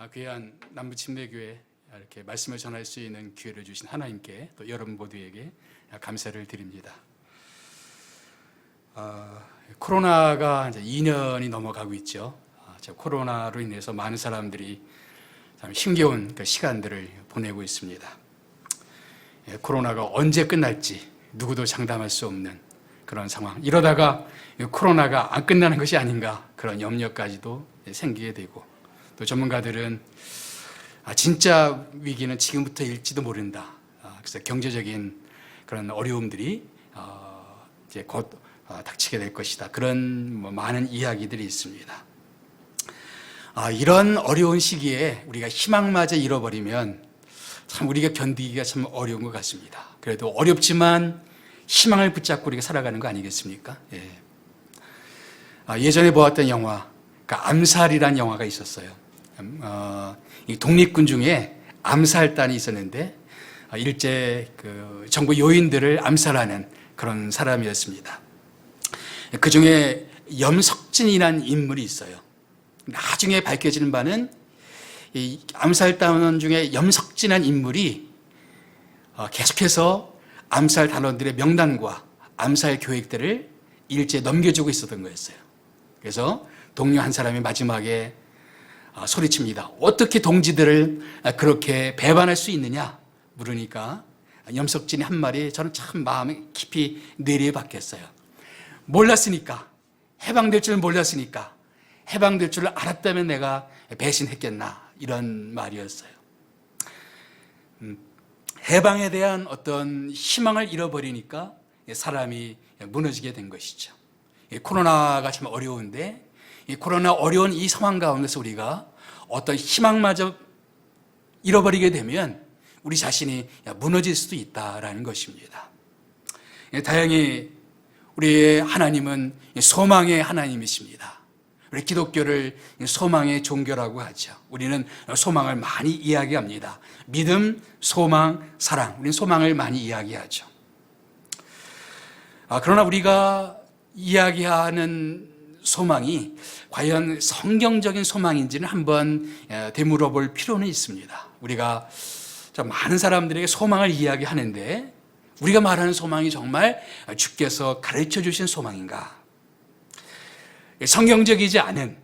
귀한 남부침례교회 이렇게 말씀을 전할 수 있는 기회를 주신 하나님께 또 여러분 모두에게 감사를 드립니다. 코로나가 이제 2년이 넘어가고 있죠. 코로나로 인해서 많은 사람들이 참 힘겨운 그 시간들을 보내고 있습니다. 코로나가 언제 끝날지 누구도 장담할 수 없는 그런 상황. 이러다가 코로나가 안 끝나는 것이 아닌가 그런 염려까지도 생기게 되고, 또 전문가들은 진짜 위기는 지금부터일지도 모른다. 그래서 경제적인 그런 어려움들이 이제 곧 닥치게 될 것이다. 그런 많은 이야기들이 있습니다. 이런 어려운 시기에 우리가 희망마저 잃어버리면 참 우리가 견디기가 참 어려운 것 같습니다. 그래도 어렵지만 희망을 붙잡고 우리가 살아가는 거 아니겠습니까? 예전에 보았던 영화, 그러니까 암살이라는 영화가 있었어요. 이 독립군 중에 암살단이 있었는데 일제 그 정부 요인들을 암살하는 그런 사람이었습니다. 그 중에 염석진이라는 인물이 있어요. 나중에 밝혀지는 바는 이 암살단원 중에 염석진이라는 인물이 계속해서 암살 단원들의 명단과 암살 계획들을 일제에 넘겨주고 있었던 거였어요. 그래서 동료 한 사람이 마지막에 소리칩니다. 어떻게 동지들을 그렇게 배반할 수 있느냐 물으니까 염석진이 한 말이 저는 참 마음에 깊이 뇌리에 박혔어요. 몰랐으니까, 해방될 줄 몰랐으니까, 해방될 줄 알았다면 내가 배신했겠나, 이런 말이었어요. 해방에 대한 어떤 희망을 잃어버리니까 사람이 무너지게 된 것이죠. 코로나가 참 어려운데 이 코로나 어려운 이 상황 가운데서 우리가 어떤 희망마저 잃어버리게 되면 우리 자신이 무너질 수도 있다라는 것입니다. 다행히 우리의 하나님은 소망의 하나님이십니다. 우리 기독교를 소망의 종교라고 하죠. 우리는 소망을 많이 이야기합니다. 믿음, 소망, 사랑. 우리는 소망을 많이 이야기하죠. 그러나 우리가 이야기하는 소망이 과연 성경적인 소망인지는 한번 되물어 볼 필요는 있습니다. 우리가 많은 사람들에게 소망을 이야기하는데 우리가 말하는 소망이 정말 주께서 가르쳐 주신 소망인가? 성경적이지 않은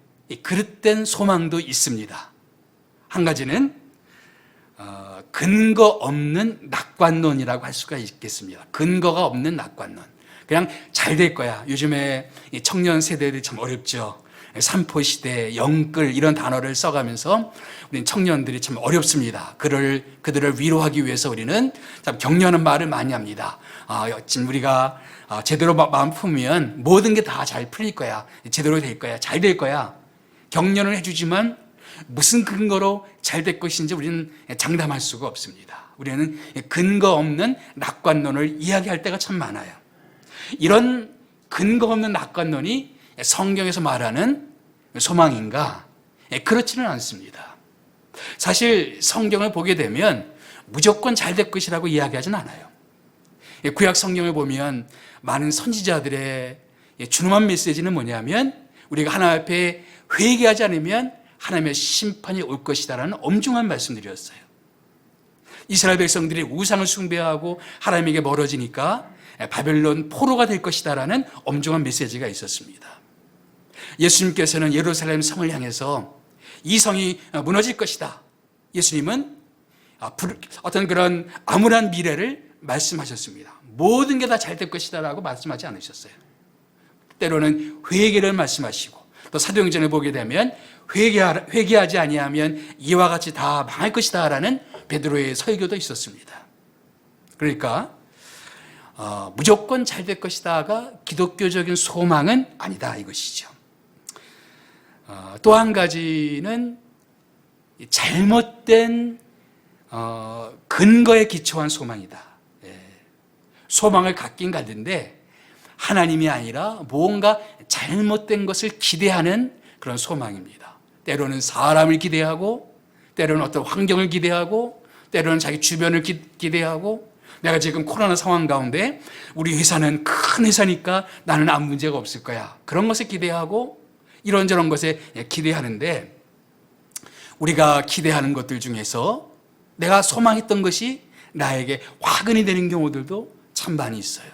그릇된 소망도 있습니다. 한 가지는 근거 없는 낙관론이라고 할 수가 있겠습니다. 근거가 없는 낙관론. 그냥 잘 될 거야. 요즘에 청년 세대들이 참 어렵죠. 산포시대, 영끌 이런 단어를 써가면서 우리 청년들이 참 어렵습니다. 그들을 위로하기 위해서 우리는 참 격려하는 말을 많이 합니다. 지금 우리가 제대로 마음 품으면 모든 게 다 잘 풀릴 거야. 제대로 될 거야. 잘 될 거야. 격려는 해주지만 무슨 근거로 잘 될 것인지 우리는 장담할 수가 없습니다. 우리는 근거 없는 낙관론을 이야기할 때가 참 많아요. 이런 근거 없는 낙관론이 성경에서 말하는 소망인가? 그렇지는 않습니다. 사실 성경을 보게 되면 무조건 잘 될 것이라고 이야기하진 않아요. 구약 성경을 보면 많은 선지자들의 준엄한 메시지는 뭐냐면 우리가 하나님 앞에 회개하지 않으면 하나님의 심판이 올 것이다라는 엄중한 말씀들이었어요. 이스라엘 백성들이 우상을 숭배하고 하나님에게 멀어지니까 바벨론 포로가 될 것이다라는 엄중한 메시지가 있었습니다. 예수님께서는 예루살렘 성을 향해서 이 성이 무너질 것이다. 예수님은 어떤 그런 암울한 미래를 말씀하셨습니다. 모든 게 다 잘 될 것이다라고 말씀하지 않으셨어요. 때로는 회개를 말씀하시고, 또 사도행전을 보게 되면 회개하지 아니하면 이와 같이 다 망할 것이다라는 베드로의 설교도 있었습니다. 그러니까 무조건 잘 될 것이다가 기독교적인 소망은 아니다 이것이죠. 또 한 가지는 잘못된 근거에 기초한 소망이다. 소망을 갖긴 갖는데 하나님이 아니라 뭔가 잘못된 것을 기대하는 그런 소망입니다. 때로는 사람을 기대하고, 때로는 어떤 환경을 기대하고, 때로는 자기 주변을 기대하고, 내가 지금 코로나 상황 가운데 우리 회사는 큰 회사니까 나는 아무 문제가 없을 거야. 그런 것에 기대하고 이런저런 것에 기대하는데 우리가 기대하는 것들 중에서 내가 소망했던 것이 나에게 화근이 되는 경우들도 참 많이 있어요.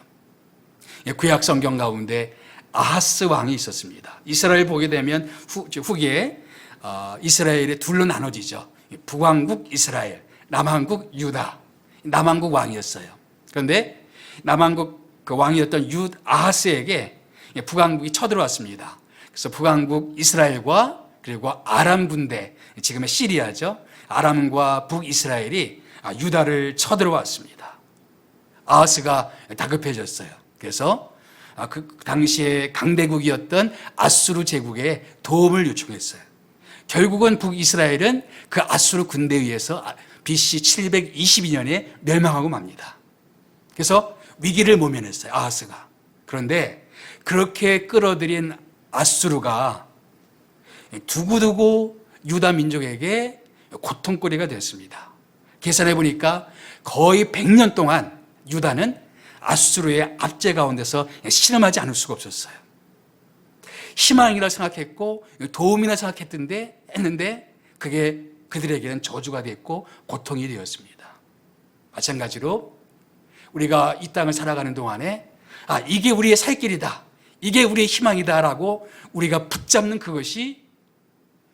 구약 성경 가운데 아하스 왕이 있었습니다. 이스라엘 보게 되면 후기에 이스라엘이 둘로 나눠지죠. 북왕국 이스라엘, 남왕국 유다. 남왕국 왕이었어요. 그런데 남왕국 그 왕이었던 아하스에게 북왕국이 쳐들어왔습니다. 그래서 북왕국 이스라엘과 그리고 아람 군대, 지금의 시리아죠. 아람과 북이스라엘이 유다를 쳐들어왔습니다. 아하스가 다급해졌어요. 그래서 그 당시에 강대국이었던 아수르 제국에 도움을 요청했어요. 결국은 북이스라엘은 그 아수르 군대에 의해서 BC 722년에 멸망하고 맙니다. 그래서 위기를 모면했어요, 아하스가. 그런데 그렇게 끌어들인 아수르가 두고두고 유다 민족에게 고통거리가 됐습니다. 계산해 보니까 거의 100년 동안 유다는 아수르의 압제 가운데서 실험하지 않을 수가 없었어요. 희망이라 생각했고 도움이라 했는데 그게 그들에게는 저주가 됐고 고통이 되었습니다. 마찬가지로 우리가 이 땅을 살아가는 동안에 이게 우리의 살 길이다, 이게 우리의 희망이다라고 우리가 붙잡는 그것이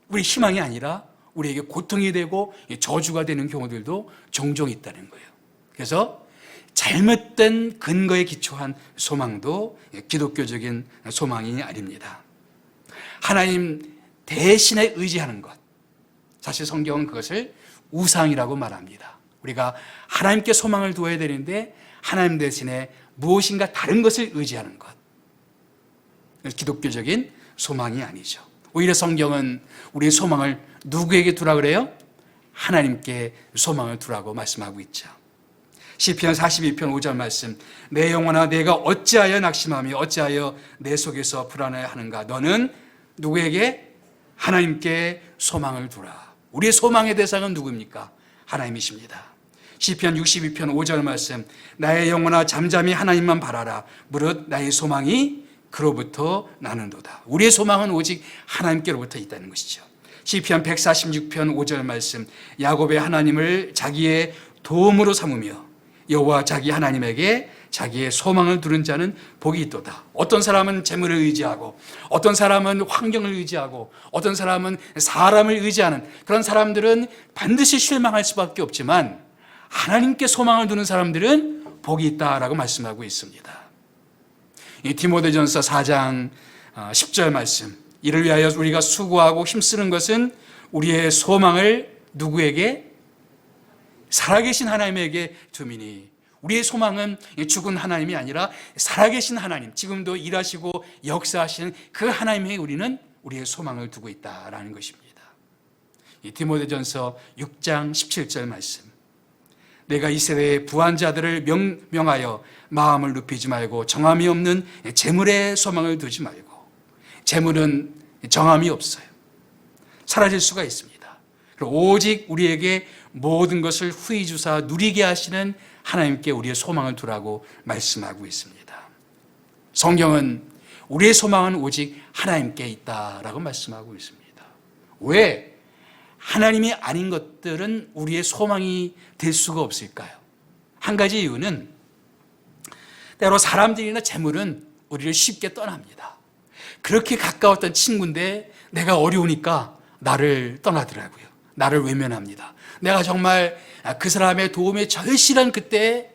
우리 희망이 아니라 우리에게 고통이 되고 저주가 되는 경우들도 종종 있다는 거예요. 그래서 잘못된 근거에 기초한 소망도 기독교적인 소망이 아닙니다. 하나님 대신에 의지하는 것, 사실 성경은 그것을 우상이라고 말합니다. 우리가 하나님께 소망을 두어야 되는데 하나님 대신에 무엇인가 다른 것을 의지하는 것, 기독교적인 소망이 아니죠. 오히려 성경은 우리의 소망을 누구에게 두라 그래요? 하나님께 소망을 두라고 말씀하고 있죠. 시편 42편 5절 말씀, 내 영혼아 내가 어찌하여 낙심하며 어찌하여 내 속에서 불안해하는가. 너는 누구에게? 하나님께 소망을 두라. 우리의 소망의 대상은 누구입니까? 하나님이십니다. 시편 62편 5절 말씀, 나의 영혼아 잠잠히 하나님만 바라라. 무릇 나의 소망이 그로부터 나는도다. 우리의 소망은 오직 하나님께로부터 있다는 것이죠. 시편 146편 5절 말씀, 야곱의 하나님을 자기의 도움으로 삼으며 여호와 자기 하나님에게 자기의 소망을 두는 자는 복이 있도다. 어떤 사람은 재물을 의지하고, 어떤 사람은 환경을 의지하고, 어떤 사람은 사람을 의지하는 그런 사람들은 반드시 실망할 수밖에 없지만 하나님께 소망을 두는 사람들은 복이 있다라고 말씀하고 있습니다. 이 디모데전서 4장 10절 말씀, 이를 위하여 우리가 수고하고 힘쓰는 것은 우리의 소망을 누구에게? 살아계신 하나님에게 두미니. 우리의 소망은 죽은 하나님이 아니라 살아계신 하나님, 지금도 일하시고 역사하시는 그 하나님에게 우리는 우리의 소망을 두고 있다라는 것입니다. 이 디모데전서 6장 17절 말씀, 내가 이 세대의 부한 자들을 명하여 마음을 눕히지 말고 정함이 없는 재물에 소망을 두지 말고. 재물은 정함이 없어요. 사라질 수가 있습니다. 오직 우리에게 모든 것을 후히 주사 누리게 하시는 하나님께 우리의 소망을 두라고 말씀하고 있습니다. 성경은 우리의 소망은 오직 하나님께 있다라고 말씀하고 있습니다. 왜? 하나님이 아닌 것들은 우리의 소망이 될 수가 없을까요? 한 가지 이유는 때로 사람들이나 재물은 우리를 쉽게 떠납니다. 그렇게 가까웠던 친구인데 내가 어려우니까 나를 떠나더라고요. 나를 외면합니다. 내가 정말 그 사람의 도움에 절실한 그때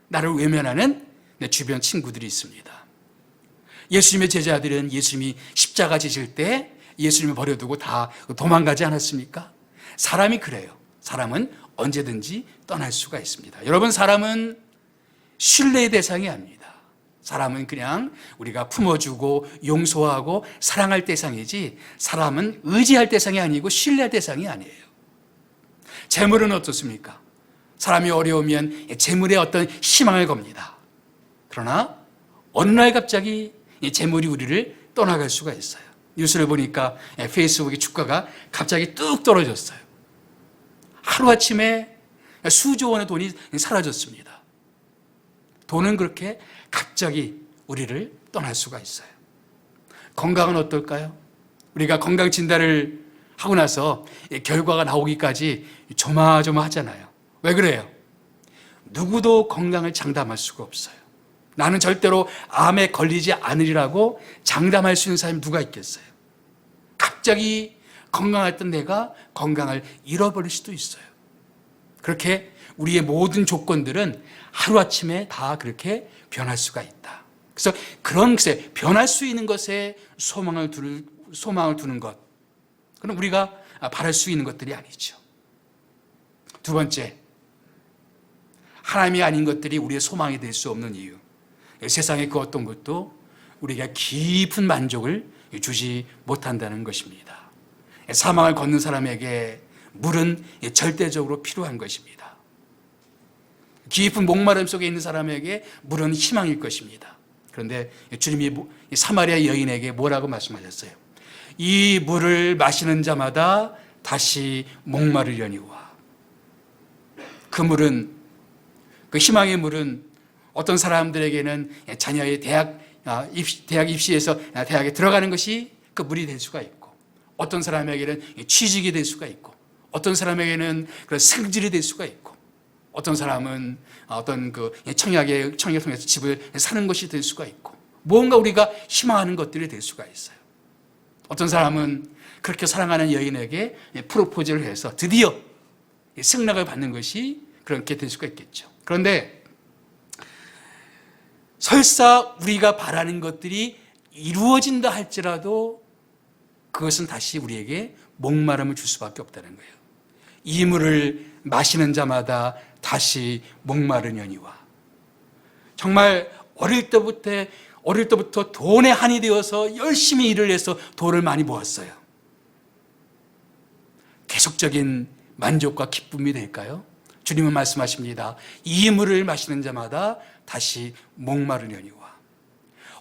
나를 외면하는 내 주변 친구들이 있습니다. 예수님의 제자들은 예수님이 십자가 지실 때 예수님을 버려두고 다 도망가지 않았습니까? 사람이 그래요. 사람은 언제든지 떠날 수가 있습니다. 여러분, 사람은 신뢰의 대상이 아닙니다. 사람은 그냥 우리가 품어주고 용서하고 사랑할 대상이지, 사람은 의지할 대상이 아니고 신뢰할 대상이 아니에요. 재물은 어떻습니까? 사람이 어려우면 재물에 어떤 희망을 겁니다. 그러나 어느 날 갑자기 재물이 우리를 떠나갈 수가 있어요. 뉴스를 보니까 페이스북의 주가가 갑자기 뚝 떨어졌어요. 하루아침에 수조 원의 돈이 사라졌습니다. 돈은 그렇게 갑자기 우리를 떠날 수가 있어요. 건강은 어떨까요? 우리가 건강 진단을 하고 나서 결과가 나오기까지 조마조마하잖아요. 왜 그래요? 누구도 건강을 장담할 수가 없어요. 나는 절대로 암에 걸리지 않으리라고 장담할 수 있는 사람이 누가 있겠어요? 갑자기 건강했던 내가 건강을 잃어버릴 수도 있어요. 그렇게 우리의 모든 조건들은 하루아침에 다 그렇게 변할 수가 있다. 그래서 그런 것에, 변할 수 있는 것에 소망을 두는 것, 그럼 우리가 바랄 수 있는 것들이 아니죠. 두 번째, 하나님이 아닌 것들이 우리의 소망이 될 수 없는 이유. 세상의 그 어떤 것도 우리가 깊은 만족을 주지 못한다는 것입니다. 사망을 걷는 사람에게 물은 절대적으로 필요한 것입니다. 깊은 목마름 속에 있는 사람에게 물은 희망일 것입니다. 그런데 주님이 사마리아 여인에게 뭐라고 말씀하셨어요? 이 물을 마시는 자마다 다시 목마르려니와. 그 물은, 그 희망의 물은 어떤 사람들에게는 자녀의 대학 입시에서 대학에 들어가는 것이 그 물이 될 수가 있고, 어떤 사람에게는 취직이 될 수가 있고, 어떤 사람에게는 그런 승질이 될 수가 있고, 어떤 사람은 어떤 그 청약을 통해서 집을 사는 것이 될 수가 있고, 뭔가 우리가 희망하는 것들이 될 수가 있어요. 어떤 사람은 그렇게 사랑하는 여인에게 프로포즈를 해서 드디어 승낙을 받는 것이 그렇게 될 수가 있겠죠. 그런데 설사 우리가 바라는 것들이 이루어진다 할지라도 그것은 다시 우리에게 목마름을 줄 수밖에 없다는 거예요. 이 물을 마시는 자마다 다시 목마르려니와. 정말 어릴 때부터 돈에 한이 되어서 열심히 일을 해서 돈을 많이 모았어요. 계속적인 만족과 기쁨이 될까요? 주님은 말씀하십니다. 이 물을 마시는 자마다 다시 목마르려니와.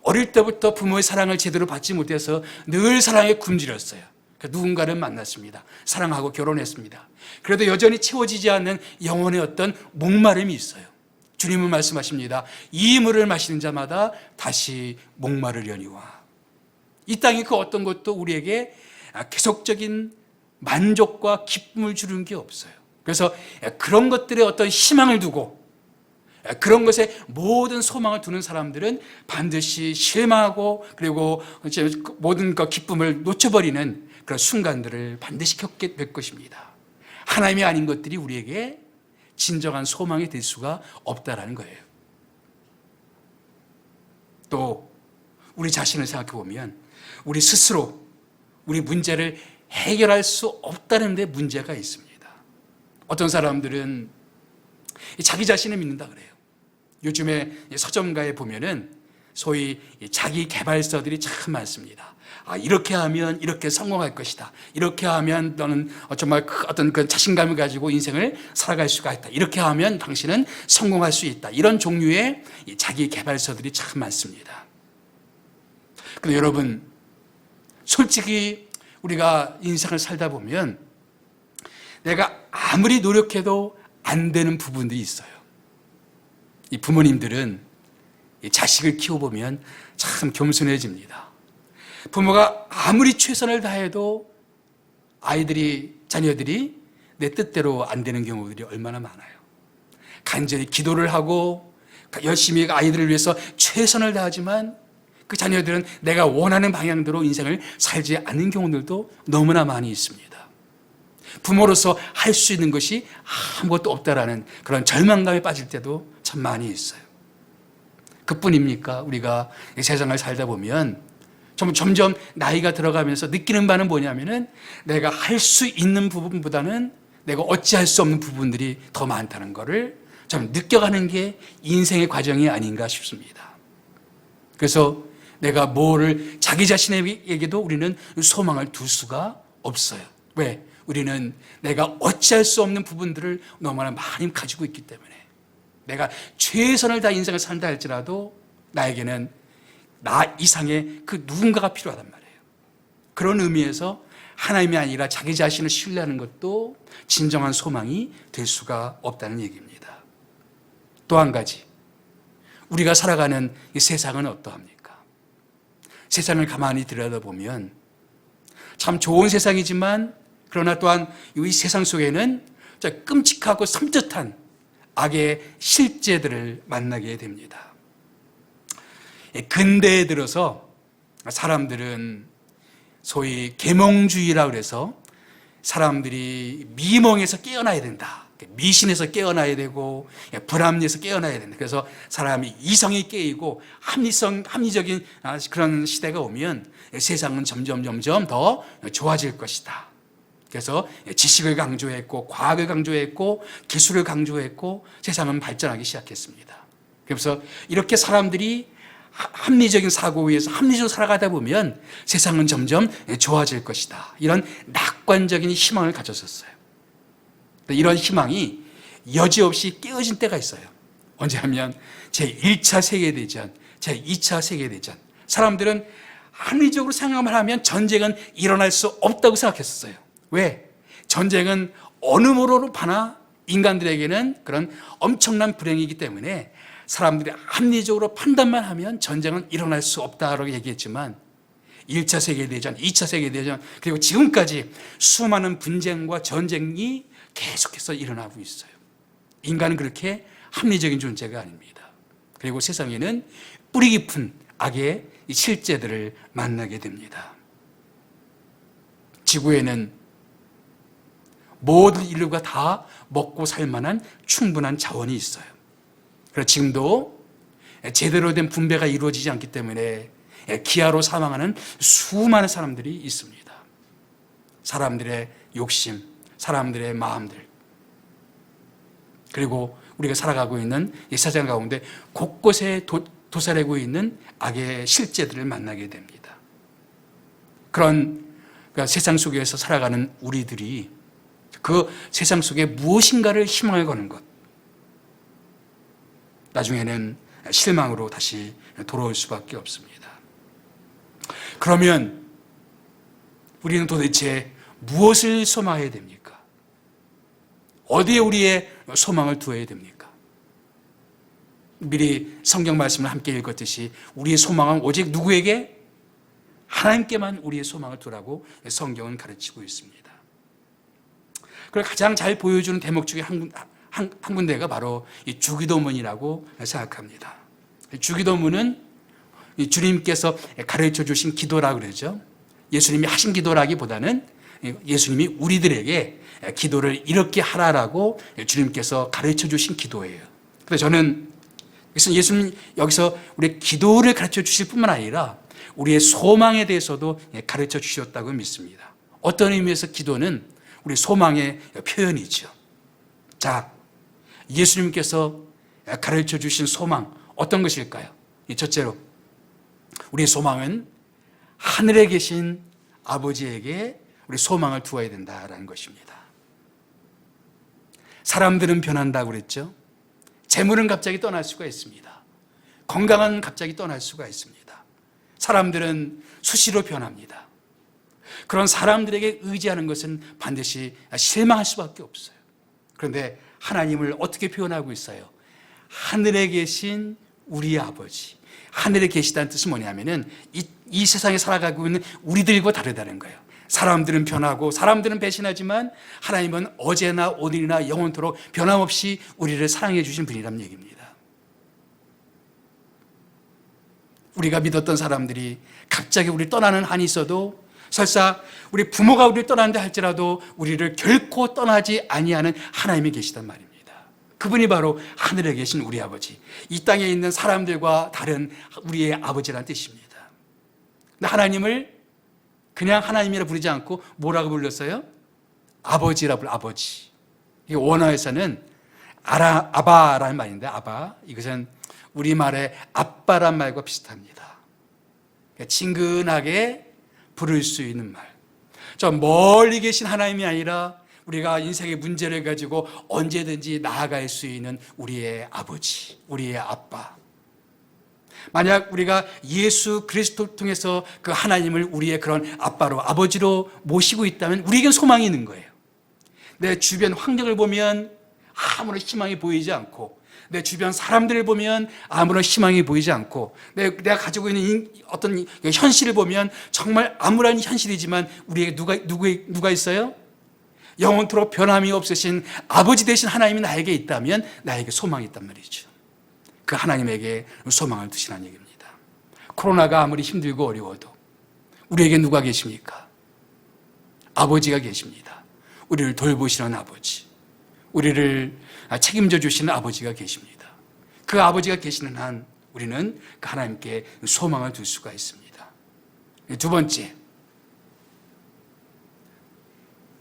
어릴 때부터 부모의 사랑을 제대로 받지 못해서 늘 사랑에 굶주렸어요. 누군가를 만났습니다. 사랑하고 결혼했습니다. 그래도 여전히 채워지지 않는 영혼의 어떤 목마름이 있어요. 주님은 말씀하십니다. 이 물을 마시는 자마다 다시 목마르려니와. 이 땅의 그 어떤 것도 우리에게 계속적인 만족과 기쁨을 주는 게 없어요. 그래서 그런 것들에 어떤 희망을 두고 그런 것에 모든 소망을 두는 사람들은 반드시 실망하고 그리고 모든 그 기쁨을 놓쳐버리는 그런 순간들을 반드시 겪게 될 것입니다. 하나님이 아닌 것들이 우리에게 진정한 소망이 될 수가 없다라는 거예요. 또 우리 자신을 생각해 보면 우리 스스로 우리 문제를 해결할 수 없다는 데 문제가 있습니다. 어떤 사람들은 자기 자신을 믿는다 그래요. 요즘에 서점가에 보면은 소위 자기 개발서들이 참 많습니다. 이렇게 하면 이렇게 성공할 것이다. 이렇게 하면 너는 정말 어떤 그 자신감을 가지고 인생을 살아갈 수가 있다. 이렇게 하면 당신은 성공할 수 있다. 이런 종류의 자기 개발서들이 참 많습니다. 근데 여러분, 솔직히 우리가 인생을 살다 보면 내가 아무리 노력해도 안 되는 부분들이 있어요. 이 부모님들은 자식을 키워보면 참 겸손해집니다. 부모가 아무리 최선을 다해도 자녀들이 내 뜻대로 안 되는 경우들이 얼마나 많아요. 간절히 기도를 하고 열심히 아이들을 위해서 최선을 다하지만 그 자녀들은 내가 원하는 방향대로 인생을 살지 않는 경우들도 너무나 많이 있습니다. 부모로서 할 수 있는 것이 아무것도 없다라는 그런 절망감에 빠질 때도 참 많이 있어요. 그뿐입니까? 우리가 이 세상을 살다 보면 점점 나이가 들어가면서 느끼는 바는 뭐냐면은 내가 할 수 있는 부분보다는 내가 어찌할 수 없는 부분들이 더 많다는 것을 좀 느껴가는 게 인생의 과정이 아닌가 싶습니다. 그래서 내가 뭐를 자기 자신에게도 우리는 소망을 둘 수가 없어요. 왜? 우리는 내가 어찌할 수 없는 부분들을 너무나 많이 가지고 있기 때문에 내가 최선을 다 인생을 산다 할지라도 나에게는 나 이상의 그 누군가가 필요하단 말이에요. 그런 의미에서 하나님이 아니라 자기 자신을 신뢰하는 것도 진정한 소망이 될 수가 없다는 얘기입니다. 또 한 가지, 우리가 살아가는 이 세상은 어떠합니까? 세상을 가만히 들여다보면 참 좋은 세상이지만 그러나 또한 이 세상 속에는 끔찍하고 섬찟한 악의 실제들을 만나게 됩니다. 근대에 들어서 사람들은 소위 계몽주의라고 그래서 사람들이 미몽에서 깨어나야 된다. 미신에서 깨어나야 되고 불합리에서 깨어나야 된다. 그래서 사람이 이성이 깨이고 합리적인 그런 시대가 오면 세상은 점점 더 좋아질 것이다. 그래서 지식을 강조했고 과학을 강조했고 기술을 강조했고 세상은 발전하기 시작했습니다. 그래서 이렇게 사람들이 합리적인 사고 위에서 합리적으로 살아가다 보면 세상은 점점 좋아질 것이다. 이런 낙관적인 희망을 가졌었어요. 이런 희망이 여지없이 깨어진 때가 있어요. 언제 하면 제1차 세계대전, 제2차 세계대전. 사람들은 합리적으로 생각만 하면 전쟁은 일어날 수 없다고 생각했었어요. 왜? 전쟁은 어느 모로로 파나 인간들에게는 그런 엄청난 불행이기 때문에 사람들이 합리적으로 판단만 하면 전쟁은 일어날 수 없다라고 얘기했지만 1차 세계대전, 2차 세계대전 그리고 지금까지 수많은 분쟁과 전쟁이 계속해서 일어나고 있어요. 인간은 그렇게 합리적인 존재가 아닙니다. 그리고 세상에는 뿌리 깊은 악의 실제들을 만나게 됩니다. 지구에는 모든 인류가 다 먹고 살 만한 충분한 자원이 있어요. 그래서 지금도 제대로 된 분배가 이루어지지 않기 때문에 기아로 사망하는 수많은 사람들이 있습니다. 사람들의 욕심, 사람들의 마음들, 그리고 우리가 살아가고 있는 이 세상 가운데 곳곳에 도사리고 있는 악의 실제들을 만나게 됩니다. 그런 세상 속에서 살아가는 우리들이 그 세상 속에 무엇인가를 희망을 거는 것, 나중에는 실망으로 다시 돌아올 수밖에 없습니다. 그러면 우리는 도대체 무엇을 소망해야 됩니까? 어디에 우리의 소망을 두어야 됩니까? 미리 성경 말씀을 함께 읽었듯이 우리의 소망은 오직 누구에게? 하나님께만 우리의 소망을 두라고 성경은 가르치고 있습니다. 그걸 가장 잘 보여주는 대목 중에 한 군데가 바로 이 주기도문이라고 생각합니다. 주기도문은 주님께서 가르쳐 주신 기도라고 그러죠. 예수님이 하신 기도라기보다는 예수님이 우리들에게 기도를 이렇게 하라라고 주님께서 가르쳐 주신 기도예요. 그래서 저는 예수님 여기서 우리 기도를 가르쳐 주실 뿐만 아니라 우리의 소망에 대해서도 가르쳐 주셨다고 믿습니다. 어떤 의미에서 기도는 우리 소망의 표현이죠. 자, 예수님께서 가르쳐 주신 소망 어떤 것일까요? 첫째로 우리의 소망은 하늘에 계신 아버지에게 우리 소망을 두어야 된다라는 것입니다. 사람들은 변한다고 그랬죠. 재물은 갑자기 떠날 수가 있습니다. 건강은 갑자기 떠날 수가 있습니다. 사람들은 수시로 변합니다. 그런 사람들에게 의지하는 것은 반드시 실망할 수밖에 없어요. 그런데 하나님을 어떻게 표현하고 있어요? 하늘에 계신 우리 아버지. 하늘에 계시다는 뜻은 뭐냐면은 이 세상에 살아가고 있는 우리들과 다르다는 거예요. 사람들은 변하고 사람들은 배신하지만 하나님은 어제나 오늘이나 영원토록 변함없이 우리를 사랑해 주신 분이란 얘기입니다. 우리가 믿었던 사람들이 갑자기 우리를 떠나는 한이 있어도 설사 우리 부모가 우리를 떠나는데 할지라도 우리를 결코 떠나지 아니하는 하나님이 계시단 말입니다. 그분이 바로 하늘에 계신 우리 아버지, 이 땅에 있는 사람들과 다른 우리의 아버지라는 뜻입니다. 근데 하나님을 그냥 하나님이라 부르지 않고 뭐라고 불렀어요? 아버지라 불러, 아버지. 이게 원어에서는 아바라는 말인데, 아바. 이것은 우리말의 아빠란 말과 비슷합니다. 친근하게 부를 수 있는 말. 저 멀리 계신 하나님이 아니라 우리가 인생의 문제를 가지고 언제든지 나아갈 수 있는 우리의 아버지, 우리의 아빠. 만약 우리가 예수 그리스도를 통해서 그 하나님을 우리의 그런 아빠로, 아버지로 모시고 있다면 우리에겐 소망이 있는 거예요. 내 주변 환경을 보면 아무런 희망이 보이지 않고, 내 주변 사람들을 보면 아무런 희망이 보이지 않고, 내가 가지고 있는 어떤 현실을 보면 정말 암울한 현실이지만 우리에게 누가 있어요? 영원토록 변함이 없으신 아버지 되신 하나님이 나에게 있다면 나에게 소망이 있단 말이죠. 그 하나님에게 소망을 두시라는 얘기입니다. 코로나가 아무리 힘들고 어려워도 우리에게 누가 계십니까? 아버지가 계십니다. 우리를 돌보시는 아버지, 우리를 책임져 주시는 아버지가 계십니다. 그 아버지가 계시는 한 우리는 그 하나님께 소망을 둘 수가 있습니다. 두 번째,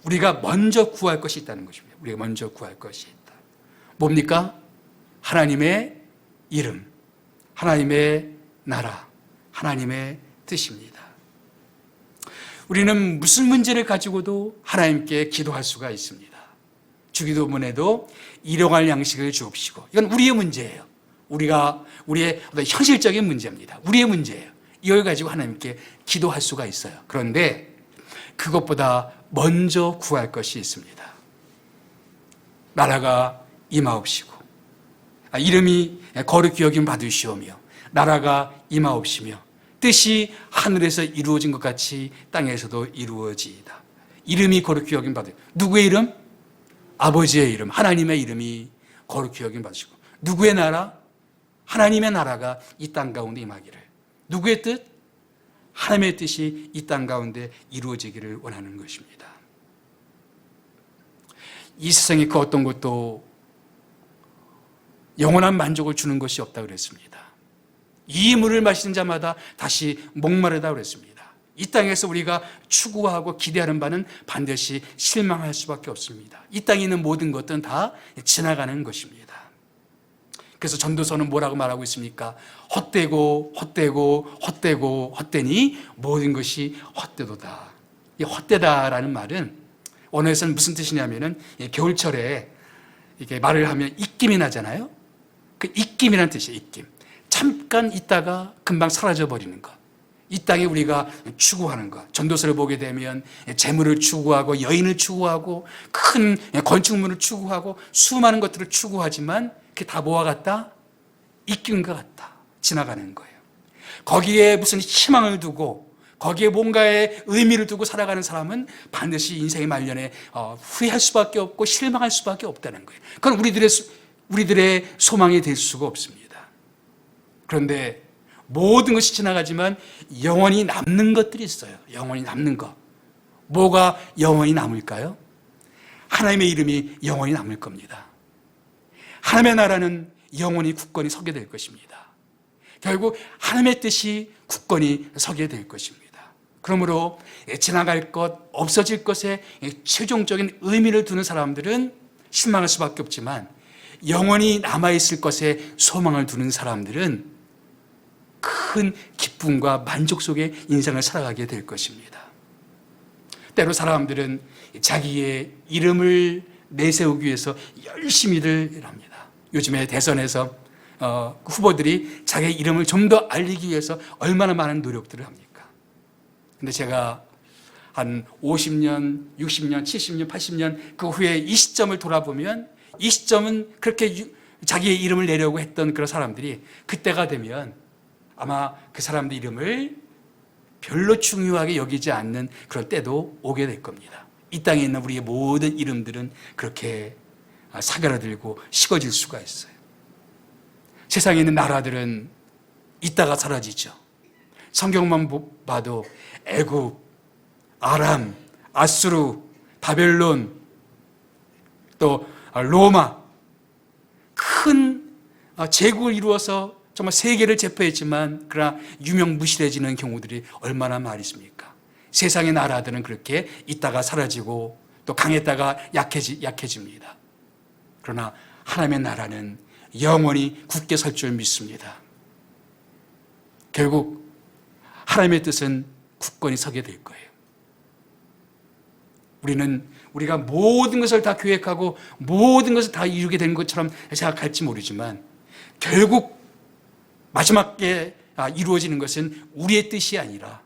우리가 먼저 구할 것이 있다는 것입니다. 우리가 먼저 구할 것이 있다. 뭡니까? 하나님의 이름, 하나님의 나라, 하나님의 뜻입니다. 우리는 무슨 문제를 가지고도 하나님께 기도할 수가 있습니다. 주기도문에도 일용할 양식을 주옵시고, 이건 우리의 문제예요. 우리의 어떤 현실적인 문제입니다. 우리의 문제예요. 이걸 가지고 하나님께 기도할 수가 있어요. 그런데 그것보다 먼저 구할 것이 있습니다. 나라가 임하옵시고, 이름이 거룩히 여김 받으시오며, 나라가 임하옵시며, 뜻이 하늘에서 이루어진 것 같이 땅에서도 이루어지이다. 이름이 거룩히 여김 받으시오. 누구의 이름? 아버지의 이름, 하나님의 이름이 거룩히 여김 받으시고, 누구의 나라? 하나님의 나라가 이 땅 가운데 임하기를. 누구의 뜻? 하나님의 뜻이 이 땅 가운데 이루어지기를 원하는 것입니다. 이 세상에 그 어떤 것도 영원한 만족을 주는 것이 없다고 그랬습니다. 이 물을 마시는 자마다 다시 목마르다고 그랬습니다. 이 땅에서 우리가 추구하고 기대하는 바는 반드시 실망할 수밖에 없습니다. 이 땅에 있는 모든 것들은 다 지나가는 것입니다. 그래서 전도서는 뭐라고 말하고 있습니까? 헛되고 헛되고 헛되고 헛되니 모든 것이 헛되도다. 이 헛되다라는 말은 원어에서는 무슨 뜻이냐면은 겨울철에 이렇게 말을 하면 입김이 나잖아요. 그 입김이라는 뜻이에요. 입김. 잠깐 있다가 금방 사라져 버리는 것. 이 땅에 우리가 추구하는 것. 전도서를 보게 되면 재물을 추구하고 여인을 추구하고 큰 건축물을 추구하고 수많은 것들을 추구하지만 그게 다 뭐와 같다? 입김과 같다. 지나가는 거예요. 거기에 무슨 희망을 두고 거기에 뭔가의 의미를 두고 살아가는 사람은 반드시 인생의 말년에 후회할 수밖에 없고 실망할 수밖에 없다는 거예요. 그건 우리들의 소망이 될 수가 없습니다. 그런데 모든 것이 지나가지만 영원히 남는 것들이 있어요. 영원히 남는 것. 뭐가 영원히 남을까요? 하나님의 이름이 영원히 남을 겁니다. 하나님의 나라는 영원히 굳건히 서게 될 것입니다. 결국 하나님의 뜻이 굳건히 서게 될 것입니다. 그러므로 지나갈 것, 없어질 것에 최종적인 의미를 두는 사람들은 실망할 수밖에 없지만 영원히 남아있을 것에 소망을 두는 사람들은 큰 기쁨과 만족 속에 인생을 살아가게 될 것입니다. 때로 사람들은 자기의 이름을 내세우기 위해서 열심히들 합니다. 요즘에 대선에서 후보들이 자기의 이름을 좀 더 알리기 위해서 얼마나 많은 노력들을 합니까? 근데 제가 한 50년, 60년, 70년, 80년 그 후에 이 시점을 돌아보면 이 시점은 그렇게 자기의 이름을 내려고 했던 그런 사람들이 그때가 되면 아마 그 사람들 이름을 별로 중요하게 여기지 않는 그런 때도 오게 될 겁니다. 이 땅에 있는 우리의 모든 이름들은 그렇게 사그라들고 식어질 수가 있어요. 세상에 있는 나라들은 있다가 사라지죠. 성경만 봐도 애굽, 아람, 아수르, 바벨론, 또 로마 큰 제국을 이루어서 정말 세계를 제패했지만 그러나 유명무실해지는 경우들이 얼마나 많이 있습니까? 세상의 나라들은 그렇게 있다가 사라지고 또 강했다가 약해집니다. 그러나 하나님의 나라는 영원히 굳게 설 줄 믿습니다. 결국 하나님의 뜻은 굳건히 서게 될 거예요. 우리가 모든 것을 다 계획하고 모든 것을 다 이루게 되는 것처럼 생각할지 모르지만 결국 마지막에 이루어지는 것은 우리의 뜻이 아니라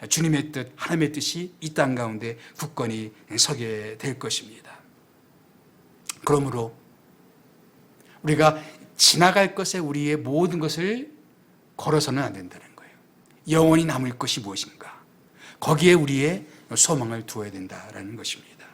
주님의 뜻, 하나님의 뜻이 이 땅 가운데 굳건히 서게 될 것입니다. 그러므로 우리가 지나갈 것에 우리의 모든 것을 걸어서는 안 된다는 거예요. 영원히 남을 것이 무엇인가? 거기에 우리의 소망을 두어야 된다는 것입니다.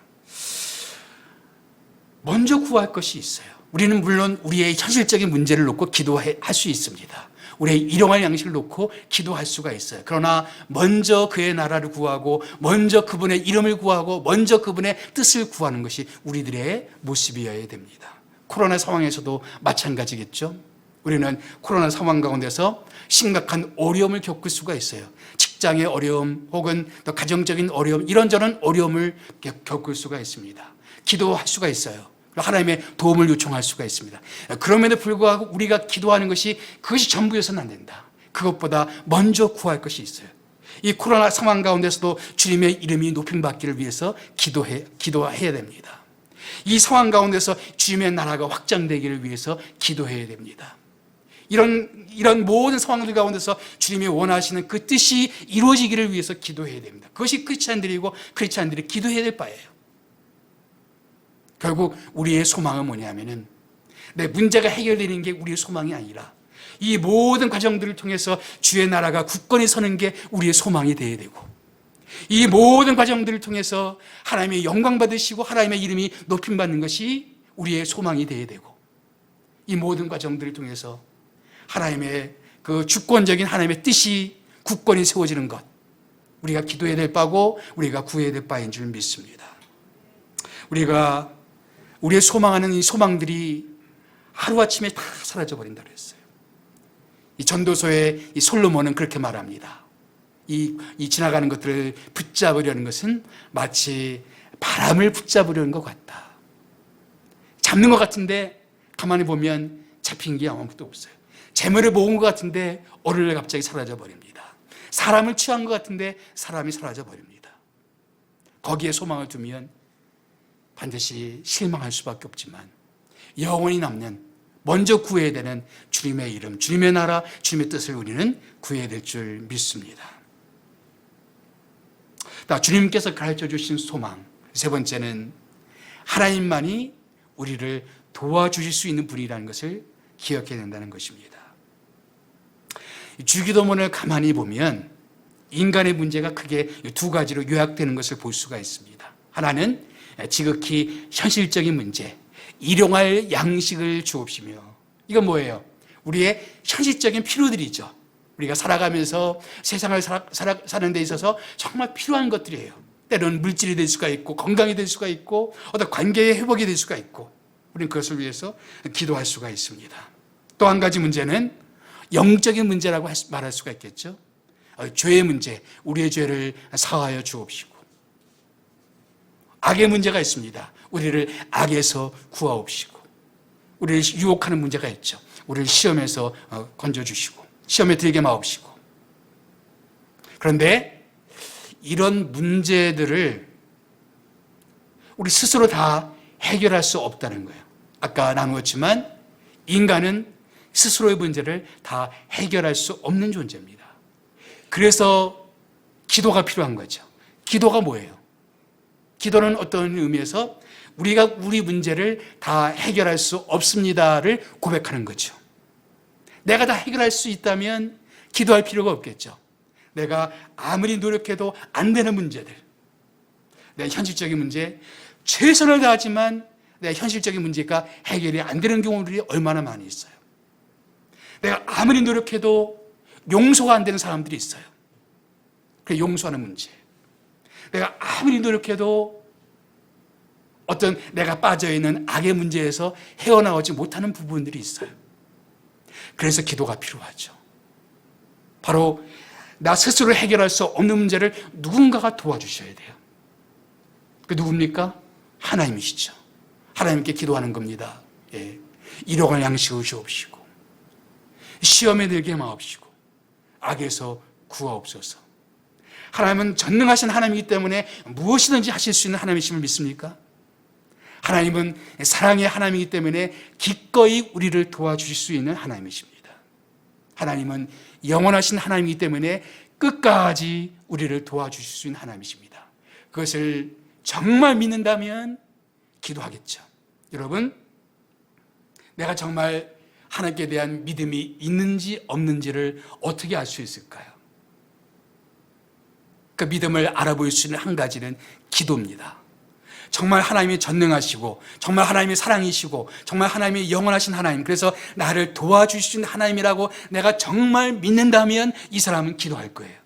먼저 구할 것이 있어요. 우리는 물론 우리의 현실적인 문제를 놓고 기도할 수 있습니다. 우리의 일용할 양식을 놓고 기도할 수가 있어요. 그러나 먼저 그의 나라를 구하고 먼저 그분의 이름을 구하고 먼저 그분의 뜻을 구하는 것이 우리들의 모습이어야 됩니다. 코로나 상황에서도 마찬가지겠죠. 우리는 코로나 상황 가운데서 심각한 어려움을 겪을 수가 있어요. 직장의 어려움 혹은 또 가정적인 어려움, 이런저런 어려움을 겪을 수가 있습니다. 기도할 수가 있어요. 하나님의 도움을 요청할 수가 있습니다. 그럼에도 불구하고 우리가 기도하는 것이 그것이 전부여서는 안 된다. 그것보다 먼저 구할 것이 있어요. 이 코로나 상황 가운데서도 주님의 이름이 높임받기를 위해서 기도해야 됩니다. 이 상황 가운데서 주님의 나라가 확장되기를 위해서 기도해야 됩니다. 이런 모든 상황들 가운데서 주님이 원하시는 그 뜻이 이루어지기를 위해서 기도해야 됩니다. 그것이 크리스찬들이고 크리스찬들이 기도해야 될 바예요. 결국 우리의 소망은 뭐냐면은 내 문제가 해결되는 게 우리의 소망이 아니라 이 모든 과정들을 통해서 주의 나라가 굳건히 서는 게 우리의 소망이 되어야 되고, 이 모든 과정들을 통해서 하나님의 영광 받으시고 하나님의 이름이 높임받는 것이 우리의 소망이 되어야 되고, 이 모든 과정들을 통해서 하나님의 그 주권적인 하나님의 뜻이 굳건히 세워지는 것, 우리가 기도해야 될 바고 우리가 구해야 될 바인 줄 믿습니다. 우리가 우리의 소망하는 이 소망들이 하루아침에 다 사라져버린다고 했어요. 이 전도서의 이 솔로몬은 그렇게 말합니다. 이 지나가는 것들을 붙잡으려는 것은 마치 바람을 붙잡으려는 것 같다. 잡는 것 같은데 가만히 보면 잡힌 게 아무것도 없어요. 재물을 모은 것 같은데 오늘날 갑자기 사라져버립니다. 사람을 취한 것 같은데 사람이 사라져버립니다. 거기에 소망을 두면 반드시 실망할 수밖에 없지만 영원히 남는, 먼저 구해야 되는 주님의 이름, 주님의 나라, 주님의 뜻을 우리는 구해야 될 줄 믿습니다. 주님께서 가르쳐 주신 소망, 세 번째는 하나님만이 우리를 도와주실 수 있는 분이라는 것을 기억해야 된다는 것입니다. 주기도문을 가만히 보면 인간의 문제가 크게 두 가지로 요약되는 것을 볼 수가 있습니다. 하나는 지극히 현실적인 문제, 일용할 양식을 주옵시며, 이건 뭐예요? 우리의 현실적인 필요들이죠. 우리가 살아가면서 세상을 사는 데 있어서 정말 필요한 것들이에요. 때로는 물질이 될 수가 있고 건강이 될 수가 있고 어떤 관계의 회복이 될 수가 있고, 우리는 그것을 위해서 기도할 수가 있습니다. 또 한 가지 문제는 영적인 문제라고 말할 수가 있겠죠. 죄의 문제, 우리의 죄를 사하여 주옵시고, 악의 문제가 있습니다. 우리를 악에서 구하옵시고, 우리를 유혹하는 문제가 있죠. 우리를 시험에서 건져주시고 시험에 들게 마옵시고. 그런데 이런 문제들을 우리 스스로 다 해결할 수 없다는 거예요. 아까 나누었지만 인간은 스스로의 문제를 다 해결할 수 없는 존재입니다. 그래서 기도가 필요한 거죠. 기도가 뭐예요? 기도는 어떤 의미에서 우리가 우리 문제를 다 해결할 수 없습니다를 고백하는 거죠. 내가 다 해결할 수 있다면 기도할 필요가 없겠죠. 내가 아무리 노력해도 안 되는 문제들, 내 현실적인 문제, 최선을 다하지만 내 현실적인 문제가 해결이 안 되는 경우들이 얼마나 많이 있어요. 내가 아무리 노력해도 용서가 안 되는 사람들이 있어요. 그 용서하는 문제. 내가 아무리 노력해도 어떤 내가 빠져있는 악의 문제에서 헤어나오지 못하는 부분들이 있어요. 그래서 기도가 필요하죠. 바로 나 스스로 해결할 수 없는 문제를 누군가가 도와주셔야 돼요. 그 누굽니까? 하나님이시죠. 하나님께 기도하는 겁니다. 예. 일용할 양식을 주옵시고 시험에 들게 마옵시고 악에서 구하옵소서. 하나님은 전능하신 하나님이기 때문에 무엇이든지 하실 수 있는 하나님이심을 믿습니까? 하나님은 사랑의 하나님이기 때문에 기꺼이 우리를 도와주실 수 있는 하나님이십니다. 하나님은 영원하신 하나님이기 때문에 끝까지 우리를 도와주실 수 있는 하나님이십니다. 그것을 정말 믿는다면 기도하겠죠. 여러분, 내가 정말 하나님께 대한 믿음이 있는지 없는지를 어떻게 알 수 있을까요? 그 믿음을 알아볼 수 있는 한 가지는 기도입니다. 정말 하나님이 전능하시고 정말 하나님이 사랑이시고 정말 하나님이 영원하신 하나님, 그래서 나를 도와주신 하나님이라고 내가 정말 믿는다면 이 사람은 기도할 거예요.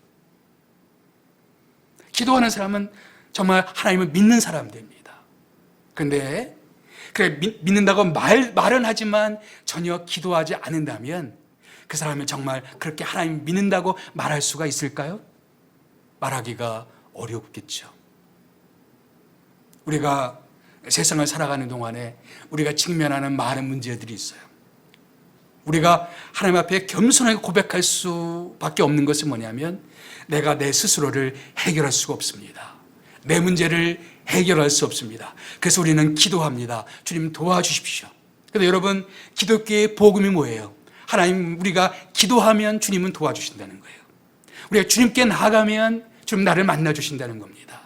기도하는 사람은 정말 하나님을 믿는 사람 됩니다. 그런데 그래 믿는다고 말은 하지만 전혀 기도하지 않는다면 그 사람은 정말 그렇게 하나님 믿는다고 말할 수가 있을까요? 말하기가 어렵겠죠. 우리가 세상을 살아가는 동안에 우리가 직면하는 많은 문제들이 있어요. 우리가 하나님 앞에 겸손하게 고백할 수밖에 없는 것은 뭐냐면 내가 내 스스로를 해결할 수가 없습니다. 내 문제를 해결할 수 없습니다. 그래서 우리는 기도합니다. 주님 도와주십시오. 그런데 여러분, 기독교의 복음이 뭐예요? 하나님, 우리가 기도하면 주님은 도와주신다는 거예요. 우리가 주님께 나아가면 주님 나를 만나주신다는 겁니다.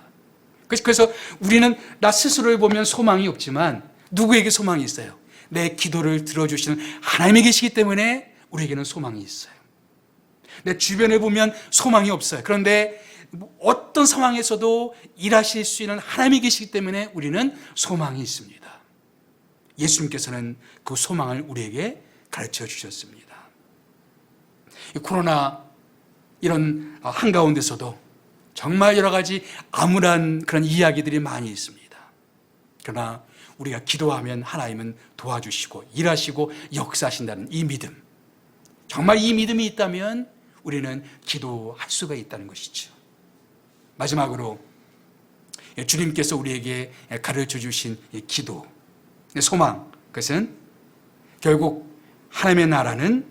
그래서 우리는 나 스스로를 보면 소망이 없지만 누구에게 소망이 있어요? 내 기도를 들어주시는 하나님이 계시기 때문에 우리에게는 소망이 있어요. 내 주변에 보면 소망이 없어요. 그런데 어떤 상황에서도 일하실 수 있는 하나님이 계시기 때문에 우리는 소망이 있습니다. 예수님께서는 그 소망을 우리에게 가르쳐 주셨습니다. 이 코로나 이런 한가운데서도 정말 여러 가지 암울한 그런 이야기들이 많이 있습니다. 그러나 우리가 기도하면 하나님은 도와주시고 일하시고 역사하신다는 이 믿음, 정말 이 믿음이 있다면 우리는 기도할 수가 있다는 것이죠. 마지막으로 주님께서 우리에게 가르쳐 주신 기도, 소망, 그것은 결국 하나님의 나라는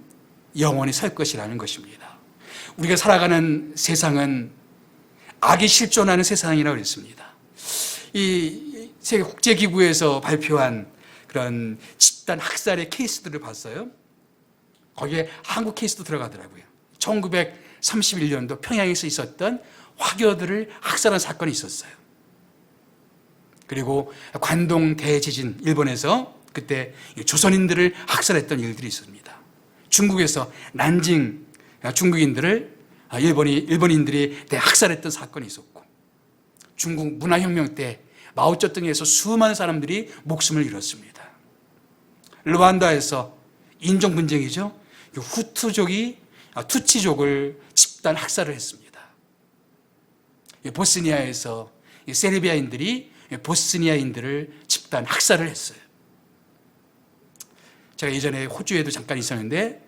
영원히 설 것이라는 것입니다. 우리가 살아가는 세상은 악이 실존하는 세상이라고 그랬습니다. 이 세계 국제기구에서 발표한 그런 집단 학살의 케이스들을 봤어요. 거기에 한국 케이스도 들어가더라고요. 1931년도 평양에서 있었던 화교들을 학살한 사건이 있었어요. 그리고 관동 대지진, 일본에서 그때 조선인들을 학살했던 일들이 있습니다. 중국에서 난징 중국인들을 일본인들이 학살했던 사건이 있었고, 중국 문화혁명 때 마오쩌둥에서 수많은 사람들이 목숨을 잃었습니다. 르완다에서 인종 분쟁이죠. 후투족이 투치족을 집단 학살을 했습니다. 보스니아에서 세르비아인들이 보스니아인들을 집단 학살을 했어요. 제가 예전에 호주에도 잠깐 있었는데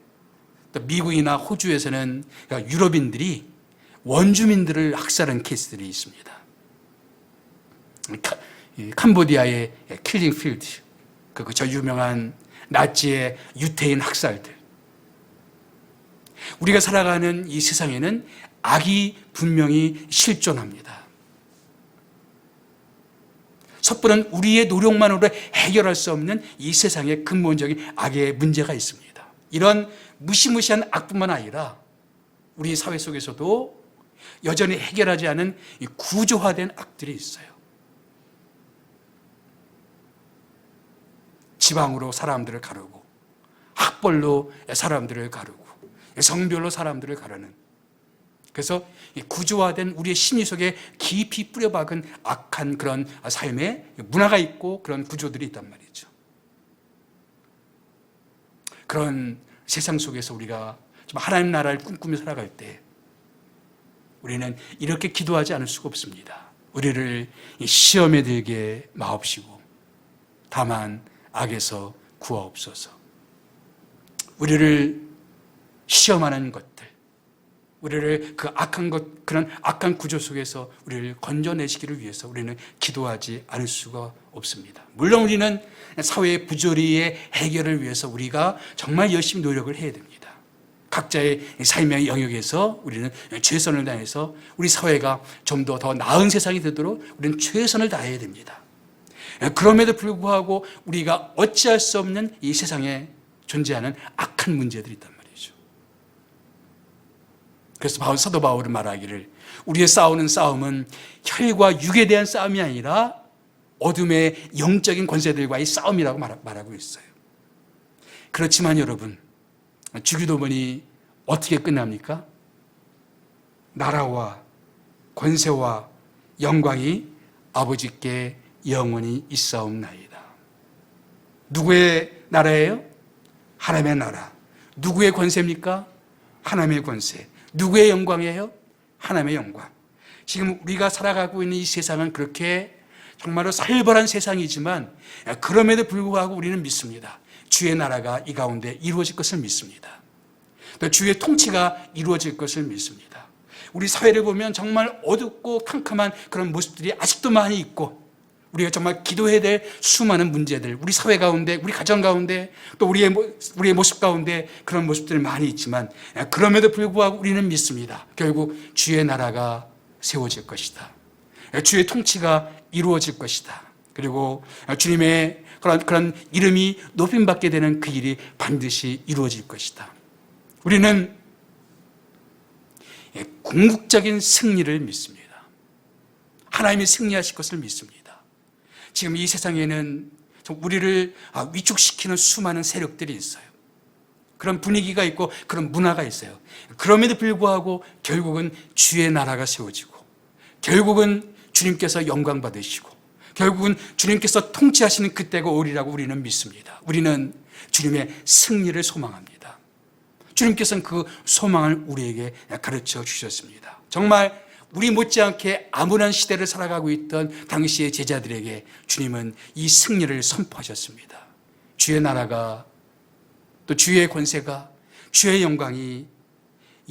또 미국이나 호주에서는 유럽인들이 원주민들을 학살한 케이스들이 있습니다. 캄보디아의 킬링 필드, 저 유명한 나치의 유태인 학살들. 우리가 살아가는 이 세상에는 악이 분명히 실존합니다. 섣부른 우리의 노력만으로 해결할 수 없는 이 세상에 근본적인 악의 문제가 있습니다. 이런 무시무시한 악뿐만 아니라 우리 사회 속에서도 여전히 해결하지 않은 이 구조화된 악들이 있어요. 지방으로 사람들을 가르고, 학벌로 사람들을 가르고, 성별로 사람들을 가르는, 그래서 구조화된 우리의 심리 속에 깊이 뿌려박은 악한 그런 삶의 문화가 있고 그런 구조들이 있단 말이죠. 그런 세상 속에서 우리가 하나님 나라를 꿈꾸며 살아갈 때 우리는 이렇게 기도하지 않을 수가 없습니다. 우리를 시험에 들게 마옵시고 다만 악에서 구하옵소서. 우리를 시험하는 것들, 우리를 그 악한 것, 그런 악한 구조 속에서 우리를 건져내시기를 위해서 우리는 기도하지 않을 수가 없습니다. 물론 우리는 사회의 부조리의 해결을 위해서 우리가 정말 열심히 노력을 해야 됩니다. 각자의 삶의 영역에서 우리는 최선을 다해서 우리 사회가 좀 더 나은 세상이 되도록 우리는 최선을 다해야 됩니다. 그럼에도 불구하고 우리가 어찌할 수 없는 이 세상에 존재하는 악한 문제들이 있단 말이죠. 그래서 사도 바울은 말하기를 우리의 싸우는 싸움은 혈과 육에 대한 싸움이 아니라 어둠의 영적인 권세들과의 싸움이라고 말하고 있어요. 그렇지만 여러분, 주기도문이 어떻게 끝납니까? 나라와 권세와 영광이 아버지께 영원히 있사옵나이다. 누구의 나라예요? 하나님의 나라. 누구의 권세입니까? 하나님의 권세. 누구의 영광이에요? 하나님의 영광. 지금 우리가 살아가고 있는 이 세상은 그렇게 정말로 살벌한 세상이지만 그럼에도 불구하고 우리는 믿습니다. 주의 나라가 이 가운데 이루어질 것을 믿습니다. 또 주의 통치가 이루어질 것을 믿습니다. 우리 사회를 보면 정말 어둡고 캄캄한 그런 모습들이 아직도 많이 있고, 우리가 정말 기도해야 될 수많은 문제들, 우리 사회 가운데, 우리 가정 가운데, 또 우리의 모습 가운데 그런 모습들이 많이 있지만 그럼에도 불구하고 우리는 믿습니다. 결국 주의 나라가 세워질 것이다. 주의 통치가 이루어질 것이다. 그리고 주님의 그런 이름이 높임받게 되는 그 일이 반드시 이루어질 것이다. 우리는 궁극적인 승리를 믿습니다. 하나님이 승리하실 것을 믿습니다. 지금 이 세상에는 우리를 위축시키는 수많은 세력들이 있어요. 그런 분위기가 있고 그런 문화가 있어요. 그럼에도 불구하고 결국은 주의 나라가 세워지고, 결국은 주님께서 영광 받으시고, 결국은 주님께서 통치하시는 그때가 오리라고 우리는 믿습니다. 우리는 주님의 승리를 소망합니다. 주님께서는 그 소망을 우리에게 가르쳐 주셨습니다. 정말 우리 못지않게 암울한 시대를 살아가고 있던 당시의 제자들에게 주님은 이 승리를 선포하셨습니다. 주의 나라가, 또 주의 권세가, 주의 영광이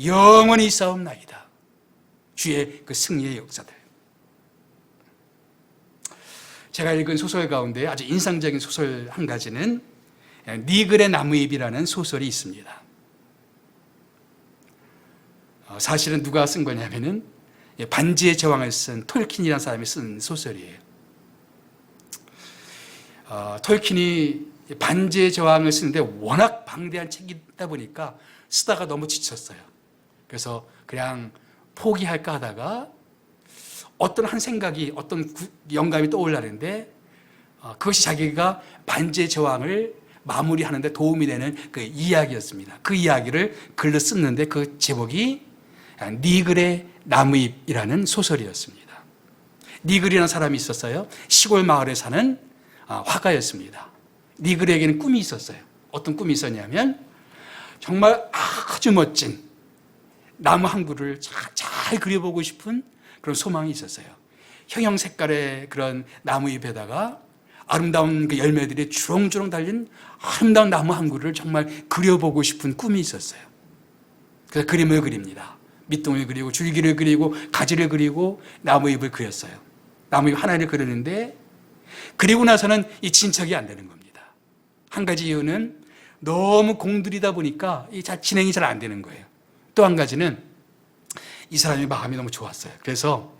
영원히 있사옵나이다. 주의 그 승리의 역사들. 제가 읽은 소설 가운데 아주 인상적인 소설 한 가지는 니글의 나무잎이라는 소설이 있습니다. 사실은 누가 쓴 거냐면은 반지의 제왕을 쓴 톨킨이라는 사람이 쓴 소설이에요. 톨킨이 반지의 제왕을 쓰는데 워낙 방대한 책이다 보니까 쓰다가 너무 지쳤어요. 그래서 그냥 포기할까 하다가 어떤 한 생각이, 어떤 영감이 떠올랐는데 그것이 자기가 반지의 제왕을 마무리하는데 도움이 되는 그 이야기였습니다. 그 이야기를 글로 썼는데 그 제목이 니글의 나무잎이라는 소설이었습니다. 니글이라는 사람이 있었어요. 시골 마을에 사는 화가였습니다. 니글에게는 꿈이 있었어요. 어떤 꿈이 있었냐면 정말 아주 멋진 나무 한 그루를 잘 그려보고 싶은 그런 소망이 있었어요. 형형 색깔의 그런 나무잎에다가 아름다운 그 열매들이 주렁주렁 달린 아름다운 나무 한 그루를 정말 그려보고 싶은 꿈이 있었어요. 그래서 그림을 그립니다. 밑동을 그리고 줄기를 그리고 가지를 그리고 나무잎을 그렸어요. 나무잎 하나를 그리는데 그리고 나서는 이 진척이 안 되는 겁니다. 한 가지 이유는 너무 공들이다 보니까 진행이 잘 안 되는 거예요. 또 한 가지는 이 사람이 마음이 너무 좋았어요. 그래서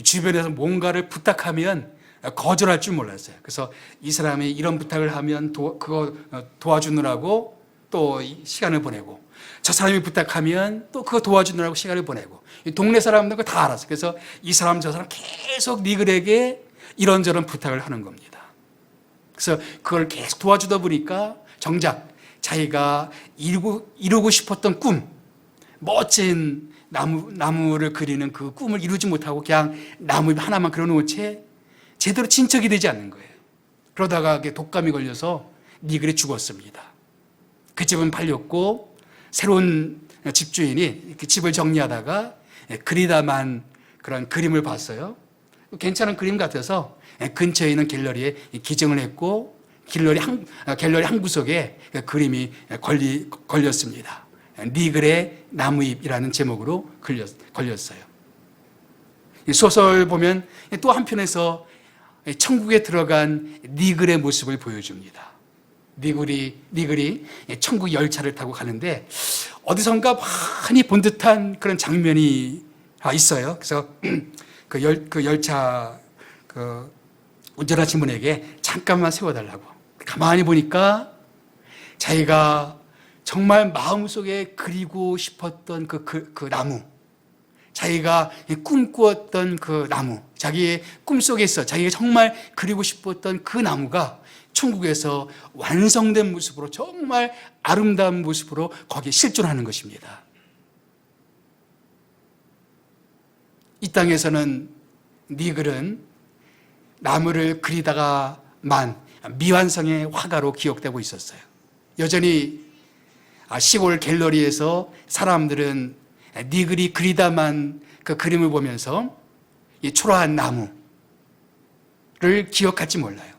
주변에서 뭔가를 부탁하면 거절할 줄 몰랐어요. 그래서 이 사람이 이런 부탁을 하면 그거 도와주느라고 또 시간을 보내고, 저 사람이 부탁하면 또 그거 도와주느라고 시간을 보내고, 동네 사람들은 다 알았어요. 그래서 이 사람 저 사람 계속 니글에게 이런저런 부탁을 하는 겁니다. 그래서 그걸 계속 도와주다 보니까 정작 자기가 이루고 싶었던 꿈, 멋진 나무를 그리는 그 꿈을 이루지 못하고 그냥 나무 하나만 그려놓은 채 제대로 진척이 되지 않는 거예요. 그러다가 독감이 걸려서 니글이 죽었습니다. 그 집은 팔렸고 새로운 집주인이 그 집을 정리하다가 그리다만 그런 그림을 봤어요. 괜찮은 그림 같아서 근처에 있는 갤러리에 기증을 했고 갤러리 한 구석에 그림이 걸렸습니다. 니글의 나무잎이라는 제목으로 걸렸어요. 이 소설 보면 또 한편에서 천국에 들어간 니글의 모습을 보여줍니다. 니글이 천국 열차를 타고 가는데 어디선가 많이 본 듯한 그런 장면이 있어요. 그래서 그 열차 운전하신 분에게 잠깐만 세워달라고. 가만히 보니까 자기가 정말 마음속에 그리고 싶었던 그 나무, 자기가 꿈꾸었던 그 나무, 자기의 꿈속에서 자기가 정말 그리고 싶었던 그 나무가 천국에서 완성된 모습으로, 정말 아름다운 모습으로 거기에 실존하는 것입니다. 이 땅에서는 니글은 나무를 그리다가만 미완성의 화가로 기억되고 있었어요. 여전히 시골 갤러리에서 사람들은 네 글이 그리다만 그 그림을 보면서 이 초라한 나무를 기억할지 몰라요.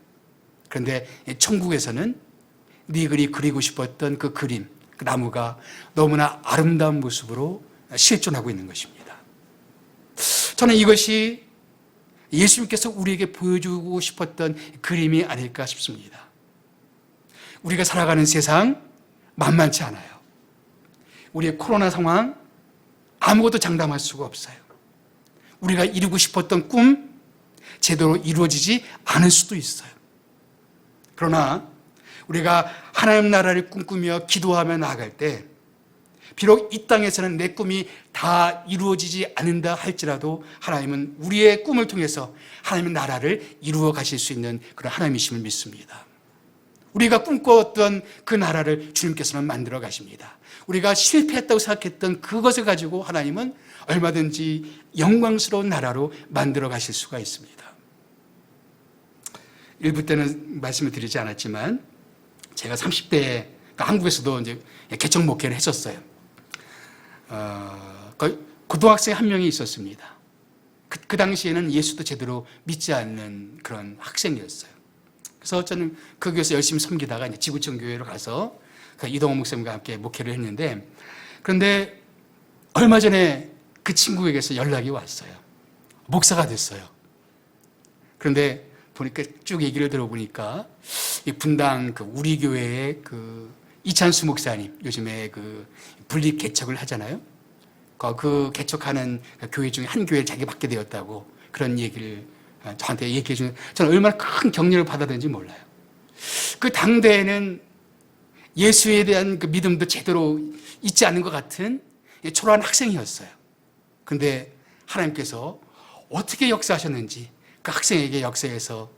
그런데 천국에서는 네 글이 그리고 싶었던 그 그림, 그 나무가 너무나 아름다운 모습으로 실존하고 있는 것입니다. 저는 이것이 예수님께서 우리에게 보여주고 싶었던 그림이 아닐까 싶습니다. 우리가 살아가는 세상 만만치 않아요. 우리의 코로나 상황 아무것도 장담할 수가 없어요. 우리가 이루고 싶었던 꿈 제대로 이루어지지 않을 수도 있어요. 그러나 우리가 하나님 나라를 꿈꾸며 기도하며 나아갈 때 비록 이 땅에서는 내 꿈이 다 이루어지지 않는다 할지라도 하나님은 우리의 꿈을 통해서 하나님의 나라를 이루어 가실 수 있는 그런 하나님이심을 믿습니다. 우리가 꿈꿔왔던 그 나라를 주님께서는 만들어 가십니다. 우리가 실패했다고 생각했던 그것을 가지고 하나님은 얼마든지 영광스러운 나라로 만들어 가실 수가 있습니다. 일부 때는 말씀을 드리지 않았지만 제가 30대에 한국에서도 이제 개척 목회를 했었어요. 고등학생 한 명이 있었습니다. 그 당시에는 예수도 제대로 믿지 않는 그런 학생이었어요. 그래서 저는 그 교회에서 열심히 섬기다가 이제 지구촌 교회로 가서 이동호 목사님과 함께 목회를 했는데, 그런데 얼마 전에 그 친구에게서 연락이 왔어요. 목사가 됐어요. 그런데 보니까 쭉 얘기를 들어보니까 이 분당 우리 교회의 이찬수 목사님, 요즘에 분립 개척을 하잖아요. 그 개척하는 교회 중에 한 교회를 자기가 맡게 되었다고 그런 얘기를 저한테 얘기해 주는, 저는 얼마나 큰 격려를 받았는지 몰라요. 그 당대에는 예수에 대한 그 믿음도 제대로 있지 않은 것 같은 초라한 학생이었어요. 그런데 하나님께서 어떻게 역사하셨는지 그 학생에게 역사해서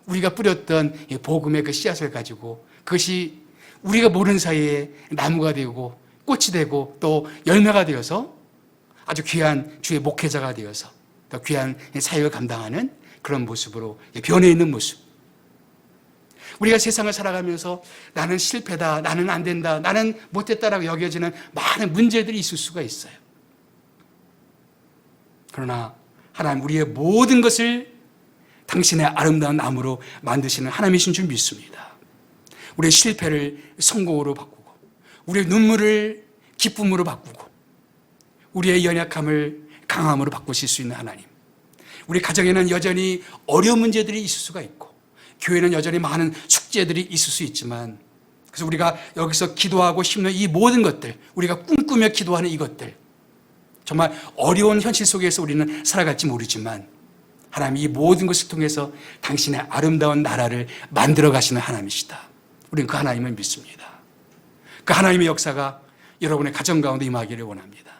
우리가 뿌렸던 복음의 그 씨앗을 가지고 그것이 우리가 모르는 사이에 나무가 되고 꽃이 되고 또 열매가 되어서 아주 귀한 주의 목회자가 되어서 또 귀한 사역을 감당하는 그런 모습으로 변해 있는 모습. 우리가 세상을 살아가면서 나는 실패다, 나는 안 된다, 나는 못됐다라고 여겨지는 많은 문제들이 있을 수가 있어요. 그러나 하나님 우리의 모든 것을 당신의 아름다운 나무로 만드시는 하나님이신 줄 믿습니다. 우리의 실패를 성공으로 바꾸고 우리의 눈물을 기쁨으로 바꾸고 우리의 연약함을 강함으로 바꾸실 수 있는 하나님. 우리 가정에는 여전히 어려운 문제들이 있을 수가 있고 교회는 여전히 많은 숙제들이 있을 수 있지만, 그래서 우리가 여기서 기도하고 싶는 이 모든 것들, 우리가 꿈꾸며 기도하는 이것들, 정말 어려운 현실 속에서 우리는 살아갈지 모르지만 하나님 이 모든 것을 통해서 당신의 아름다운 나라를 만들어 가시는 하나님이시다. 우리는 그 하나님을 믿습니다. 그 하나님의 역사가 여러분의 가정 가운데 임하기를 원합니다.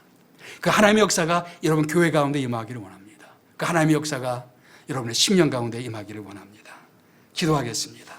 그 하나님의 역사가 여러분 교회 가운데 임하기를 원합니다. 그 하나님의 역사가 여러분의 심령 가운데 임하기를 원합니다. 기도하겠습니다.